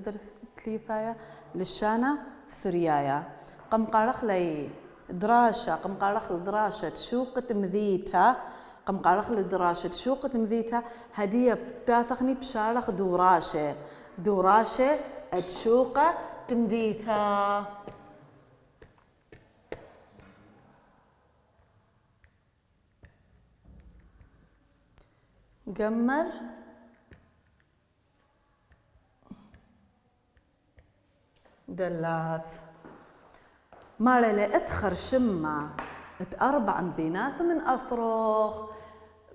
للصدر تليثايا للشانة ثريايا قم قارخ لي دراشة قم قارخ لدراشة تشوقة مذيتا قم قارخ لدراشة تشوقة مذيتا هدية بتاثخني بشارخ دوراشة تشوقة تمديتا قمل دلاث مالي اتخر شمة اتأربع مذيناث من أثروخ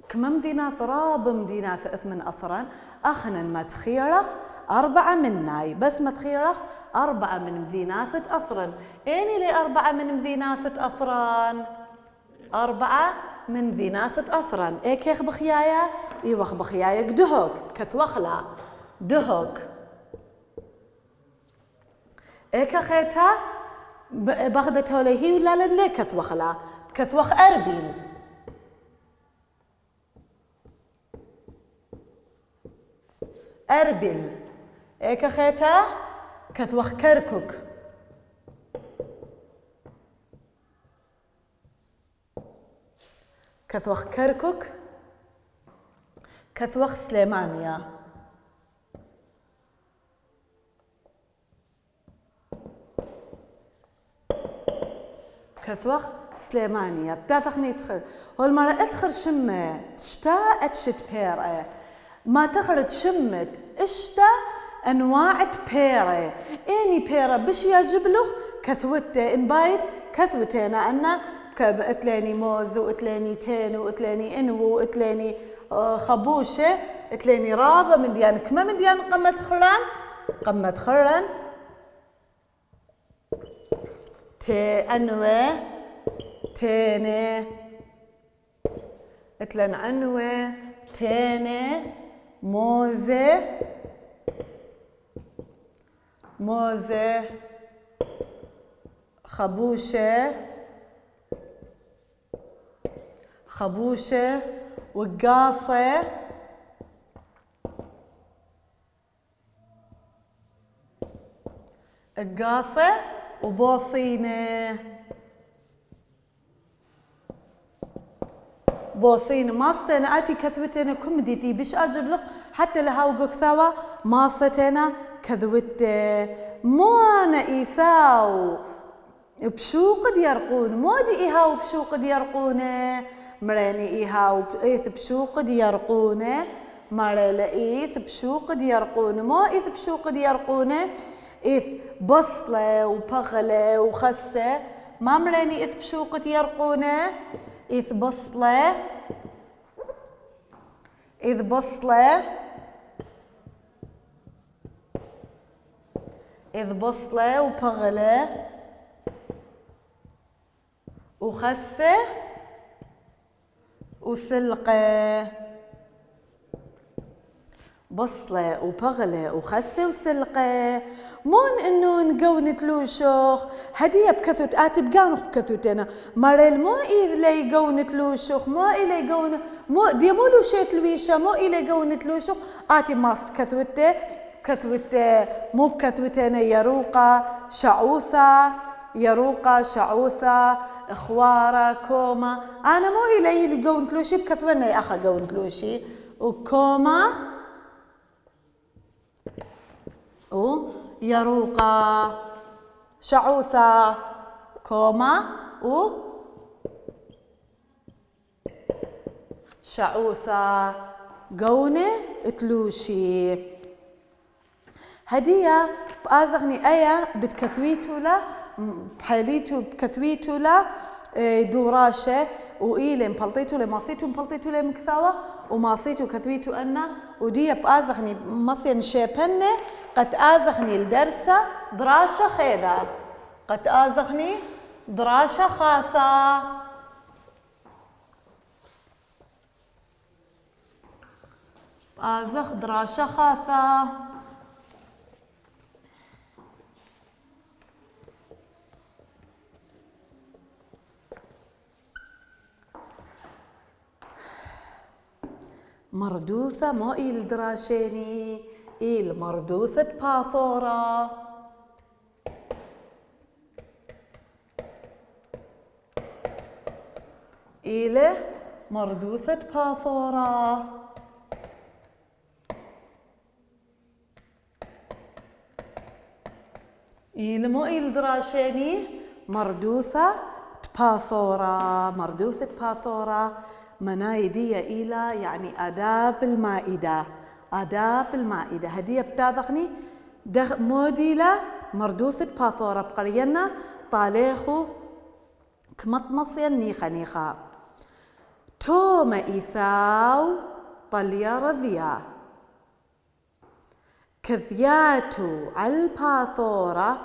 كما مذيناث راب مذيناث اثمن أثران أخنا ما تخيرخ 4 مناي بس ما تخيرخ 4 من مذيناث أثران إني لي 4 من مذيناث أثران 4 من ذيناث أثران إيك يخ بخيايا إيوخ بخيايا دهوك كثوخلا دهوك إيك خيتا بغدته لهي ولا لني كثوخلا كثوخ أربل إيك خيتا كثوخ كركك كثوخ كركك كثوخ سليمانيا كثوخ سليمانيا بتاثخني تخل هول مرة ادخل شمة تشتا اتشت بيرة ما تخرج شمت اشتا انواع بيرة اني بيرة بش يجيب له كثوته ان بايت كثوتينا انا اتلاني موز واتلاني تين واتلاني انو واتلاني خبوشه اتلاني رابه من ديان كما من ديان قمة خران تي انوه تيني اتلان انوه تيني موزه خبوشه وقاصه وبوصينه ماستنا اتي كثوتنا كم ديتي بش اجيب لك حتى لها وقكثاوة ماستنا كذوته مو انا ايثاو بشو قد يرقون مودي إيهاو بشو قد يرقونه مريني إيهاو إيث بشو قد يرقونه مريلا إيث بشو قد يرقونه مو إيث بشو قد يرقونه إيث بصلة وبغلة وخسة ما مريني إيث بشو قد يرقونه إيث بصلة وبغلة وخسة وسلقة بصلة وبغلة وخسة وسلقة مون انو نقو نتلوشخ هدية بكثوت اتي بقانخ بكثوتنا مريل مو إلي يقو نتلوشخ مو إلي يقو مو دي مولو شيت لويشة مو إلي يقو نتلوشخ اتي ماست كثوته مو بكثوتنا يروقة شعوثة اخوارة كوما انا مو الي اللي قون تلوشي بكثونا يا اخا قون تلوشي وكوما ويروقة شعوثة كوما شعوثة قونة تلوشي هدية بآذغني ايا بتكثويتو له بحاليتو بكثويتو له دوراشة وإيلي مبلطيتو له ماصيتو مبلطيتو له مكثاوة وماصيتو كثويتو أنا ودي بآذغني مصين شيبنة قد آذغني الدرسة دراشة خيدا قد آذغني دراشة خاثة آذغ دراشة خاثة مردوثة مو إيل دراشيني إيل مردوثة باثورة. إيل مردوثة باثورة. إيل مو إيل دراشيني مردوثة باثورة. مردوثة باثورة منايدية إلى يعني آداب المائدة. آداب المائدة هدية بتاذخني موديلة مردوثة باثورة بقرينا طاليخو كمطمصيا نيخا نيخا توما إيثاو طليا رذيا كذياتو عالباثورة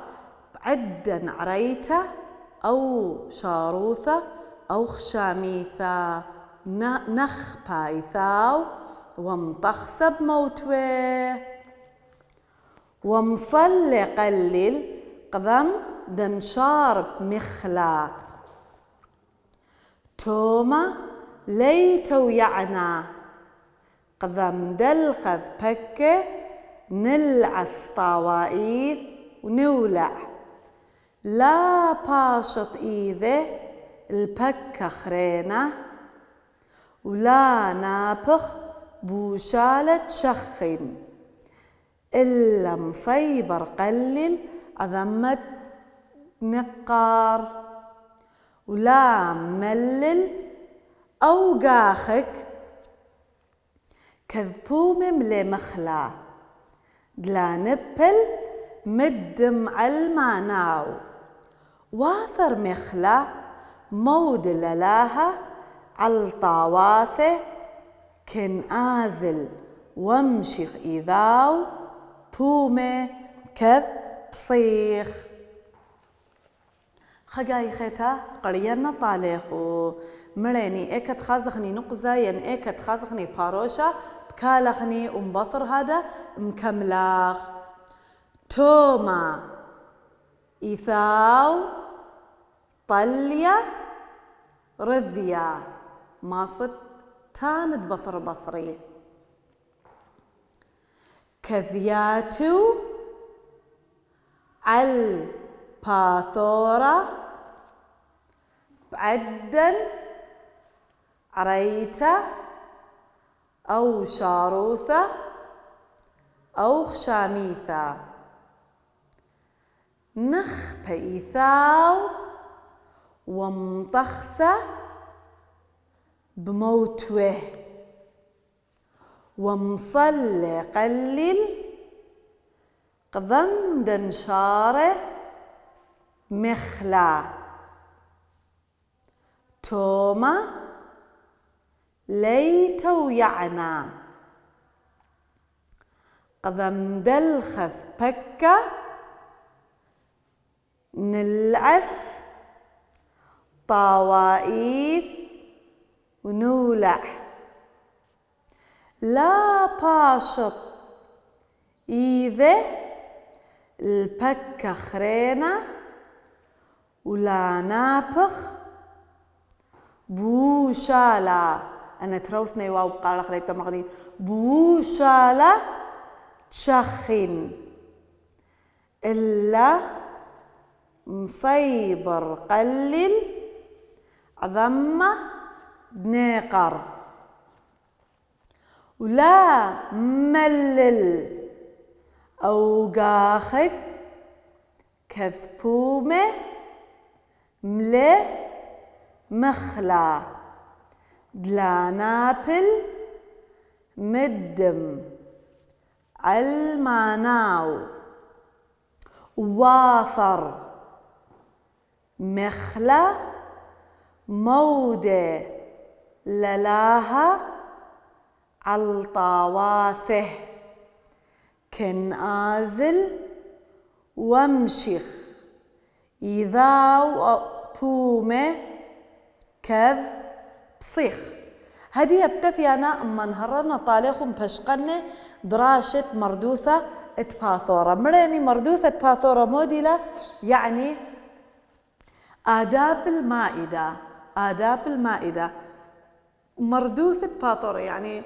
بعدا عريته أو شاروثة أو خشاميثة نخ بايثاو ومطخثة بموتوه ومصلي قلل قذم دنشار بمخلا توما ليتو يعنا قذم دلخذ بكه نلعس طوائيث ونولع لا باشط إيذه البكة خرينة ولا نابخ بوشالة شخن إلا مصيبر قلل عظمة نقار ولا ملل أو قاخك كذبوم ملي مخلا دلا نبل مدم عالماناو واثر مخلا مود للاها عالطاواثه كن آزل وامشخ إذاو بومه كذ بصيخ خجاي خيتا قرينا طالخو مريني اكت خازخني نقزة ين اكت خازخني باروشة بكالخني ومبصر هذا مكملاخ توما إيثاو طليا رذيا ماصد تاند بصر بصري كذياتو عالباثورة بعدا عريته أو شاروثة أو خشاميثة نخ بإيثاو ومطخثة بموتوه ومصلي قلل قضم دنشاره مخلا توما ليتو يعنا قضم دلخذ بكة نلعس طوائيث ونولع لا باشط إيذه البكة خرينة ولا نابخ بوشالا أنا تروثني واو بقال خليت مغني بوشالا تشخن إلا مصيبر قلل عظمة بنيقر ولا ملل أو قاخك كذبومه ملي مخلا دلا نابل مدم عالماناو واثر مخلا مودة للاها عالطاواثه كن آزل وامشخ إذاو بومه كذ بصيخ هدية بتثيانا أما نهرنا طالخهم بشقنة دراشة مردوثة باثورة مريني مردوثة باثورة موديلة يعني آداب المائدة. آداب المائدة مردوثة باثورة يعني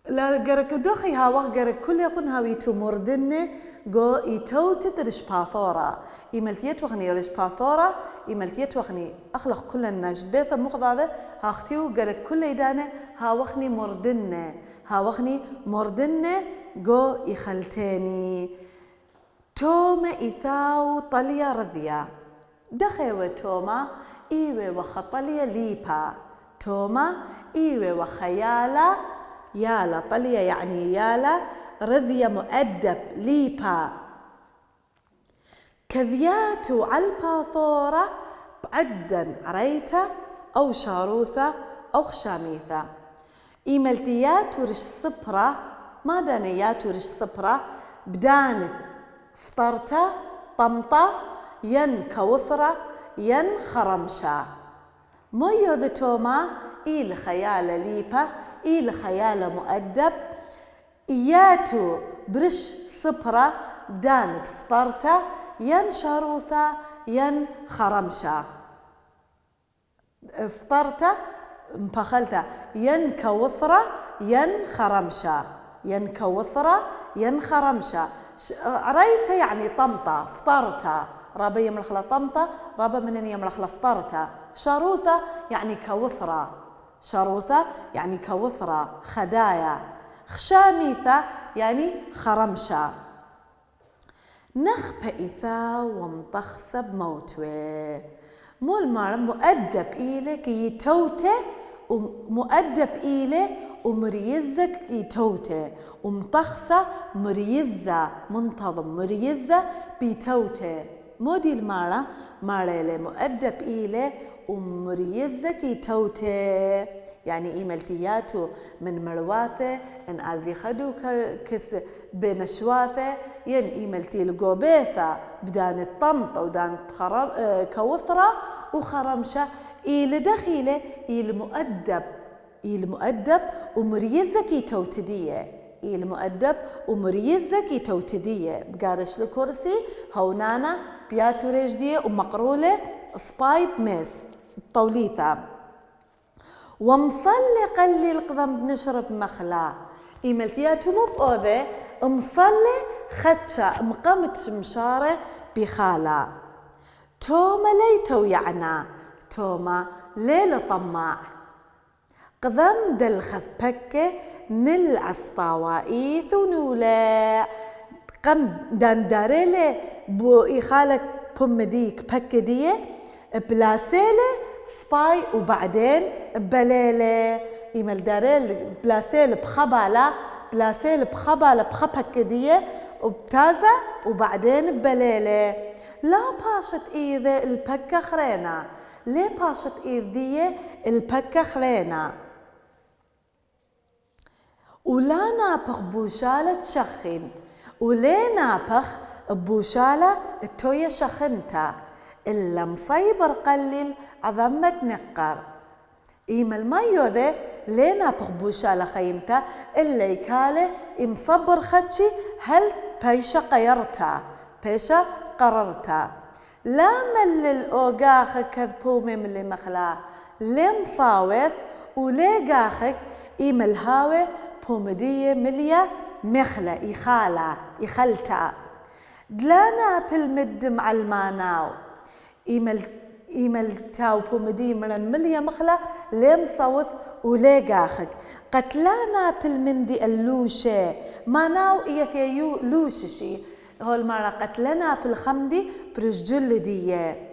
لا جرك دوخي هوا جرك كل يكون هاوي تمردنه جو يتو تدرش باثورا يملتيت وخني رش باثورا يملتيت وخني أخلق كل الناس بيث مقضى هاختيو جرك كل يدانه ها وخني مردنه ها وخني مردنه جو يخلتاني توما إثاو طليا رذيا دخيوة توما إيوه وخطليا ليبا توما إيوه وخيالا يالا طليا يعني يالا رذيا مؤدب ليبا كذياتو عالباثورة بعدا عريتا أو شاروثة أو خشاميثة إيملتيات ورش صبرة ما دانيات ورش صبرة بدانت فطرتا طمطة ين كوثرة ين خرمشة ميو ذا توما إيل خيالة ليبا إيل خيالة مؤدب إياتو برش صبرة بدانت فطرتا ين شاروثة ين خرمشة فطرتا مبخلتا ين كوثرة ين خرمشة ين كوثرة ين خرمشة عريته يعني طمطة فطرتا رابا يملخلا طمطة رابا منن يملخلا فطرتا شاروثة يعني كوثرة شاروثة يعني كوثرة خدايا خشاميثة يعني خرمشة نخبة إثا ومطخثة بموتوي مول مار مؤدب إيله كي يتوته ومؤدب إيله ومريزك كي توته ومطخثة مريزة منتظم مريزة بيتوته مودي المارة ماريله مؤدب إيله ومريزة كي توته يعني إيملتياتو من مرواثة إن أزي خدو كس بين شواثة ين إيملتي الجوبيثة بدان الطمطة ودان كوثرة وخرمشة إيل دخيلة إيل مؤدب ومريزة كي توتدية إيل مؤدب ومريزة كي توتدية بقارش الكرسي هونانا بياتو رجدية ومقرولة سبايب ميس طوليثة ومصلي قلي القضم بنشرب مخلا إيملتياتو مو بأوذي مصلي خدشة مقامت مشارة بخالة توما ليتو يعنا توما ليلة طماع قضم دلخذ بكة نلعس طوائيث ونولا قم دانداريلي بو إخالك بمديك بكة دي بلاسيلي سباي وبعدين بليلة إيمال داريل بلاسيل بخبالة بلاسيل بخبالة بخبكة دي وبتازة وبعدين بليلة لا باشت إيذا البكة خرينا ليه باشت إيذية البكة خرينا ولا نابخ بوشالة شخن وليه نابخ بوشالة التوية شخنتا إلا مصيبر قليل عظمة نقر إيمال ما يوذي لينا بخبوشة لخيمتا إلا يكاله مصبر خدشي هل بيشا قيرتا بيشا قررتا لا من للأوغاخك كذبومي من اللي مخلا لي مصاوث ولي قاخك إيمال هاوي بومدية مليا مخلا إخالا إخلتا دلانا بالمد مع الماناو إيمال تاو بومدي من مليا مخلا ليم صوت وليقاخك قتلانا بالمندي اللوشة ما ناو إيثيو لوششي هول مرة قتلنا بالخمدي برجل ديه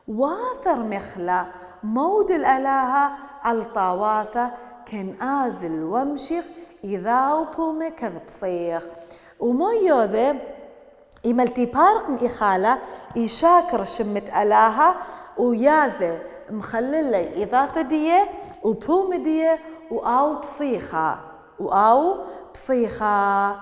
واثر مخلا مود الألاها الطواثة كان آزل ومشيخ إذاو بومي كذب صيخ ومو يوذي إيمالتي بارق مإخالة إيشاكر شمت ألاها ويازي مخللي إضافة ديه وبوم ديه وآو بصيخة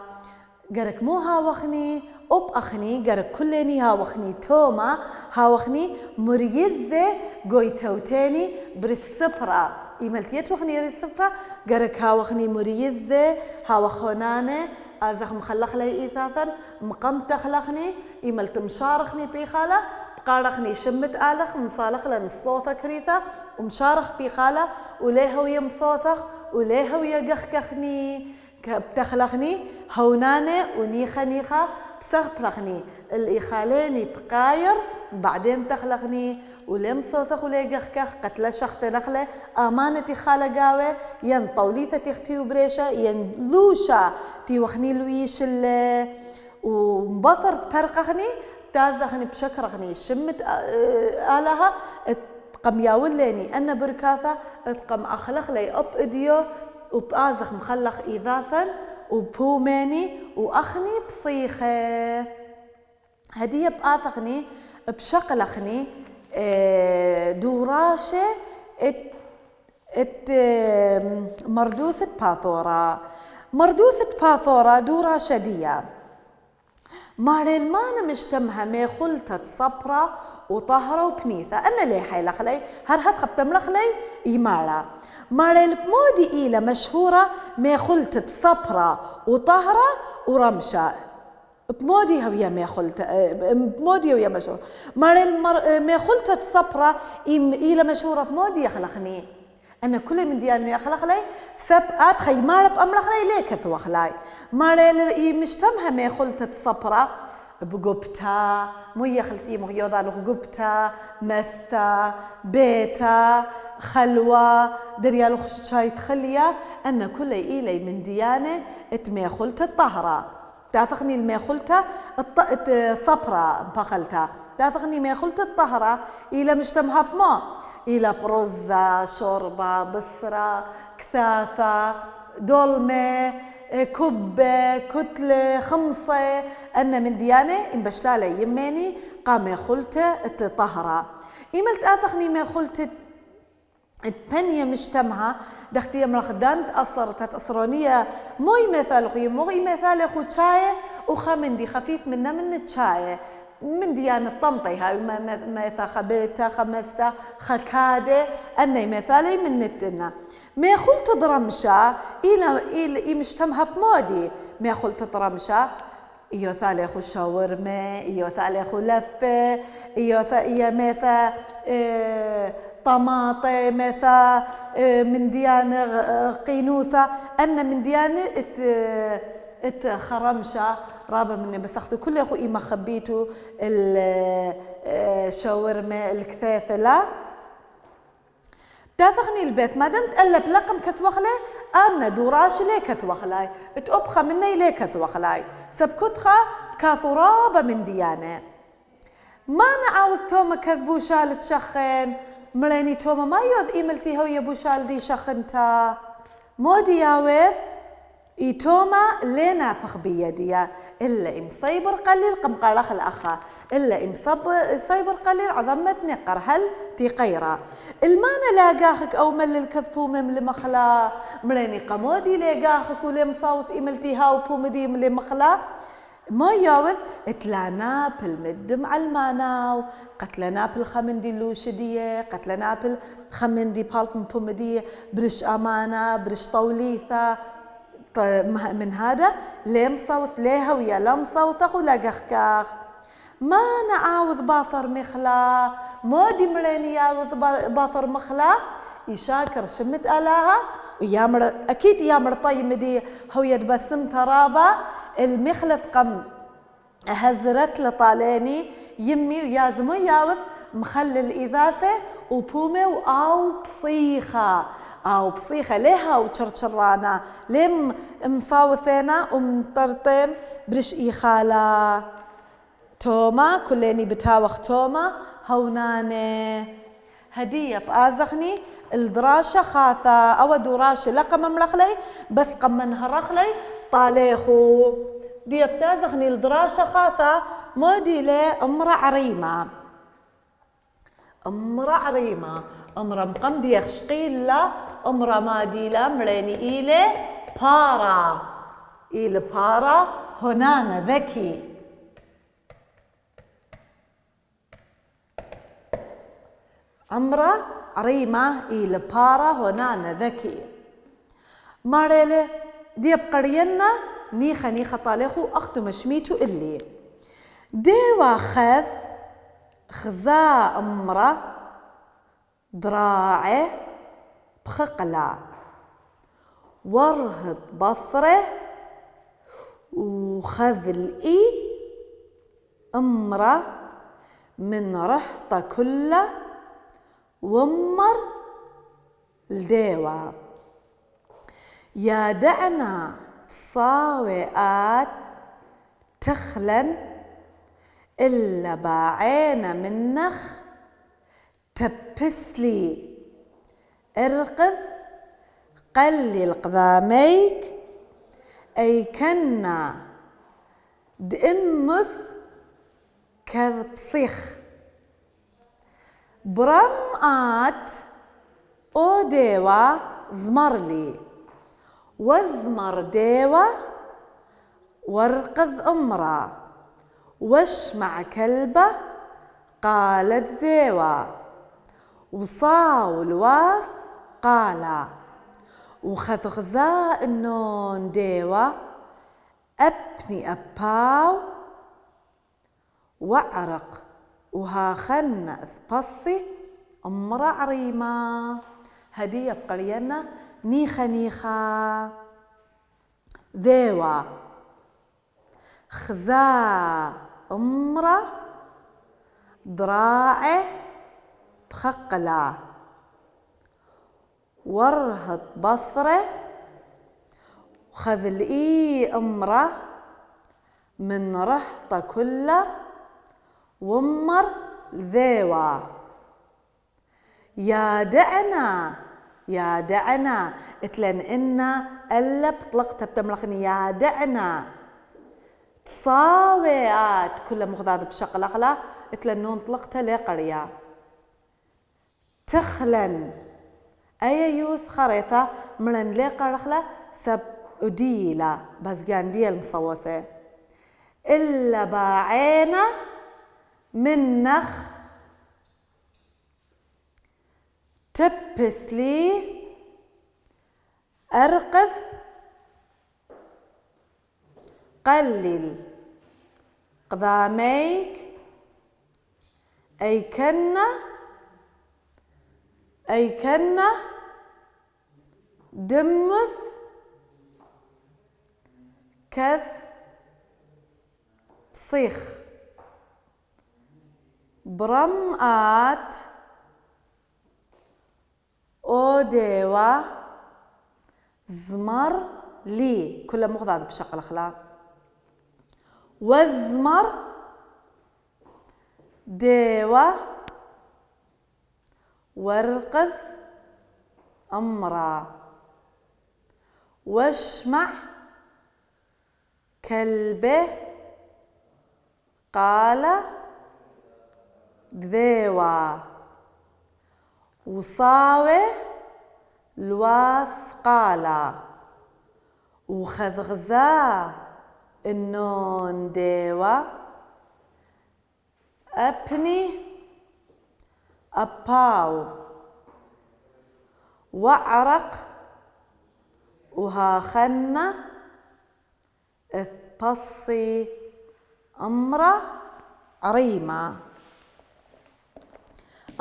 قرك مو هاوخني أخني قرك كلني هاوخني توما هاوخني مريزة قوي توتيني برش سبرة إيمالتيت وخني رش سبرة قرك هاوخني مريزة هاوخوناني أزخ مخلخ لي إثاثا مقمت خلخني إيمالت مشارخني بيخالة بقارخني شمت آلخ مصالخ لنصوثة كريثة ومشارخ بخالة وليها ويا مصوثخ وليها ويا قخكخني بتخلخني هونانة ونيخة نيخة بسغبرخني الإخالين يتقاير بعدين تخلخني ولم صوثخ ولي قخكخ قتل شخت نخلة أمانة خالة قاوة ين طوليثة تختي وبريشة ين لوشة تيوخني لويش ومبطر تبرقخني تازخني بشكرخني شمت آلها تقم ياوليني أنا بركاثة تقم أخلخ لي أب إديو وبآزخ مخلخ إذاثا وبوماني وأخني بصيخة هدية بآثخني بشقلخني دوراشة مردوثة باثورة مردوثة باثورة دوراشة ديا ماريل مانا مجتمها مي خلطة صبرة وطهرة وبنيثة أنا ليه حيلخلي هرهد خبتملخلي يمارا ماريل بمودي إيلة مشهورة مي خلطة صبرة وطهرة ورمشة بمودي هويا مي خلطة بمودي هويا مشهور ماريل مي خلطة صبرة إيلة مشهورة بمودي يخلخني أنا كل من دياني أخلخلي سب أتخي مارب أملخلي ليه كثوخلاي مارل مجتمها مي خلطة صبرة بقبتا مو يخلتي مو يوضع له قبتا مستا بيتا خلوة دريالو خشاي تخليا أنا كل إيلي من ديانة اتمي خلطة طهرة تاثخني المي خلطة صبرة بخلتها تاثخني مي خلطة طهرة إلى مجتمها بما إلى برزة شوربة بصرة كثاثة دولمة كبة كتلة خمصة أنا من ديانة إن بشلالة يماني قام خلطة طهرة إيملت آثخني ما خلطة البنية مجتمعها دختي ملخدان تأثرت تأثرونية موي مثال خي موي مثال خو تشاي وخمندي خفيف منا من التشاي من ديانة طمطي هاي ما خبيتها خمستا خكادة أني مثالي من التنا ما خلت درمشة إلى مجتمعها بمودي ما خلت درمشة إيو ثالث شاورما إيو ثالث لفة إيو مثا طماطة مثا من ديانة قينوثة أنا من ديانة خرمشة رابع مني بس أخذوا كل أخو إيما خبيتوا الشاورما الكثاثة لا تاثغني البيت ما دمت تقلب لقم كثوخلة أنا دوراش ليه كثوخلاي تأبخى مني ليه كثوخلاي سبكتخة بكاثرابة من ديانة ما نعاوذ توما كذبو شال تشخن مريني توما ما يوذ إيملتي هو يبو شال دي شخنتا مو دياوذ إي توما لينا بخ بيديا إلا إم صيبر قليل قم قرخ الأخا إلا إم صيبر قليل عظمت نقر هل تيقيرا المانا لاقاخك أو مل الكذبو مم لمخلا مريني قمودي لاقاخك ولم صوث إملتي هاو بومدي لمخلا ما ياوذ اتلانا بالمدم على الماناو قتلنا بالخمندي اللوشدية قتلنا بالخمندي بالكم بومدية برش أمانة برش طوليثة من هذا لم صوت ليها ويا لم صوتخ ولا قخكاخ ما نعاوذ باثر مخلا مودي مريني ياوذ باثر مخلا يشاكر شمت آلاها ويامر أكيد يامر طيب مدي هو يتبسم ترابة المخلط قم هزرت لطاليني يمي ويازمو ياوذ مخلل إذاثة وبومة أو بصيخة أو بصيخة ليها وشرشرانا لم مصاوثينا ومطرطم برش إيخالا توما كليني بتاوخ توما هوناني هدية بآزخني الدراشة خاثة أو دراشة لقم مملخلي بس قم منهرخلي طاليخو دي بتازخني الدراشة خاثة مودي لي أمرا عريمة أمرا عريمة أمرا مقم دي يخشقين لا أمرا ما دي لا مريني إيلي بارا إيلي بارا هنانا ذكي أمرا عريمة إيلي بارا هنانا ذكي ماريلي دي بقرينا نيخة طالخو أختو مشميتو إلي ديوا خذ خذا أمره ذراعه بخقلة ورهط بصره وخذلئي أمره من رحطة كله ومر الديوة يا دعنا تصاوئات تخلن إلا باعينا منخ تبسلي ارقذ قلي القذاميك أي كنا دأمث كبصيخ برمآت أو ديوة زمرلي وزمر ديوة وارقذ أمرا واشمع كلبة قالت ديوة وصاو الواث قالا وخذ غذاء النون ديوة أبني أباو وعرق وها خنا اثبصي أمرا عريمة هدية بقرينا نيخة نيخة ديوة خذا أمرا ذراعه بخقلة ورهط بصره وخذلئي أمره من رحطة كله ومر ذيوة يا دعنا اتلن إنا ألا بطلقتها بتملخني يا دعنا تصاويات كل مخذاذ بشقل أخلا اتلن نون طلقتها لقرية تخلن أي يوث خريطة من لقر أخلا سب أديلة بزجاندية المصوثة إلا باعينا منخ تبس لي أرقذ قلل قذاميك أي كنا دمث كذ صيخ برمآت أو ديوة زمر لي كل مخضع بشق الأخلاق وزمر ديوة وارقذ أمرا واشمع كلبه قال ذيوة وصاوي الواث قالا وخذ غذاء النون ديوة أبني أباو وعرق وها خنا اثبصي أمرا عريمة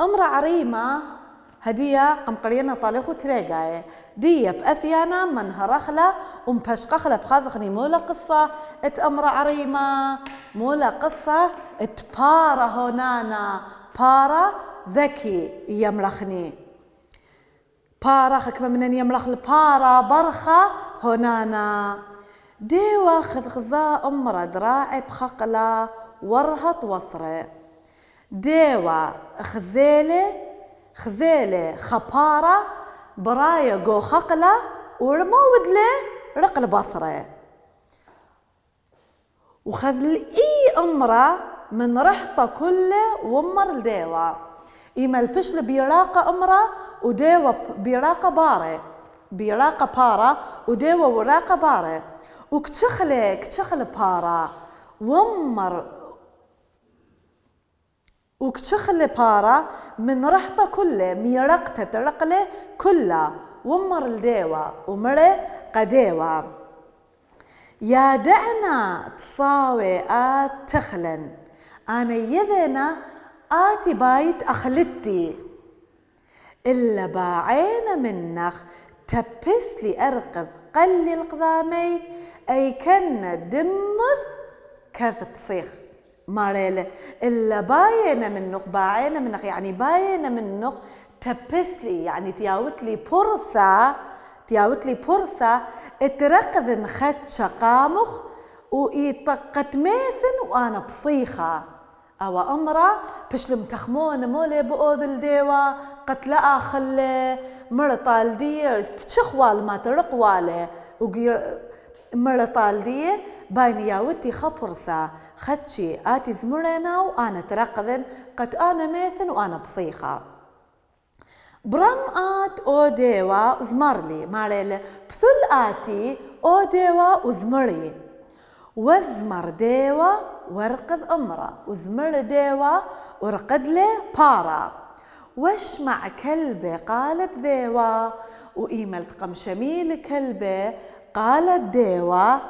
أمرا عريمة هدية قم قرينا طالخو تريقاي دي بأثيانا من هرخلة ومبشقخلة بخاذخني مولا قصة أمرا عريمة مولا قصة بارا هونانا بارا ذكي يملخني بارا خكمة من يملخ البارا برخة هونانا ديوة خذ غذاء أمرا دراعي بخقلة ورهط وصره ديوة خذيلة خبارة برايا جو خقلة ورمود له رقل بصره وخذ لئي أمرا من رحطة كله ومر الديوة إما البشل بيراقة أمرا وديوة بيراقة بارة بيراقة بارة وديوة وراقة بارة وكتشخل بارة وكتشخل بارة من رحطة كله ميرقته ترقله كله ومر الديوة ومره قديوة يا دعنا تصاوئات تخلن أنا يذنا آتي بايت أخلتي إلا باعين منخ تبث لي أرقذ قلي القضاميك أي كن دمث كذب صيخ ماريله إلا باين منخ باعين منخ يعني باين منخ تبث لي يعني تياوت لي فرصة اترقذ خدش قامخ ويطقت ميثن وأنا بصيخة أو أمرا بشلم تخمون مولي بؤذ الديوة قتل آخل مرطال دي كتشخوال ما ترقواله مرطال دي باين ياوتي خبرسا خدشي آتي زمرنا وأنا ترقذن قد أنا ميثن وأنا بصيخة برم آت أو ديوة زمرلي ماريلي بثل آتي أو ديوة وزمري وزمر ديوة ورقد أمرا وزمر ديوة ورقد لي بارا وش مع كلبي قالت ديوة وإيملت قمشميل كلبي قالت ديوة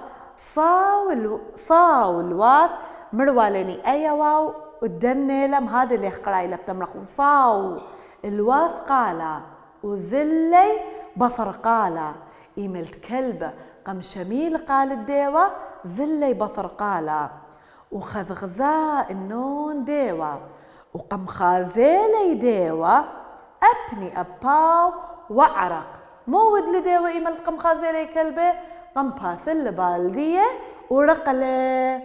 صاو الواث مرواليني أيواو ودنيلم هذا اللي قراي لبتمرخ وصاو الواث قالا وذلي بصر قالا إيملت كلبة قمشميل قال الديوة ذلي بصر قالا وخذ غذاء النون ديوة وقم خاذيلي ديوة أبني أباو وعرق مو ود لديوة إيملت قم خاذيلي كلبة قم باثل بالدية ورقلي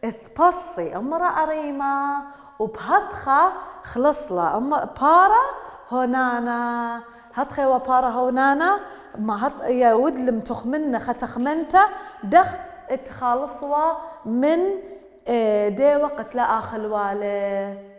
اثبصي امرأة أريمة وبهدخة خلصلا بارا هونانا هدخي وبارا هونانا ما هد يا ودلم تخمنة ختخمنته دخ اتخالصوا من دي وقت لا آخل واله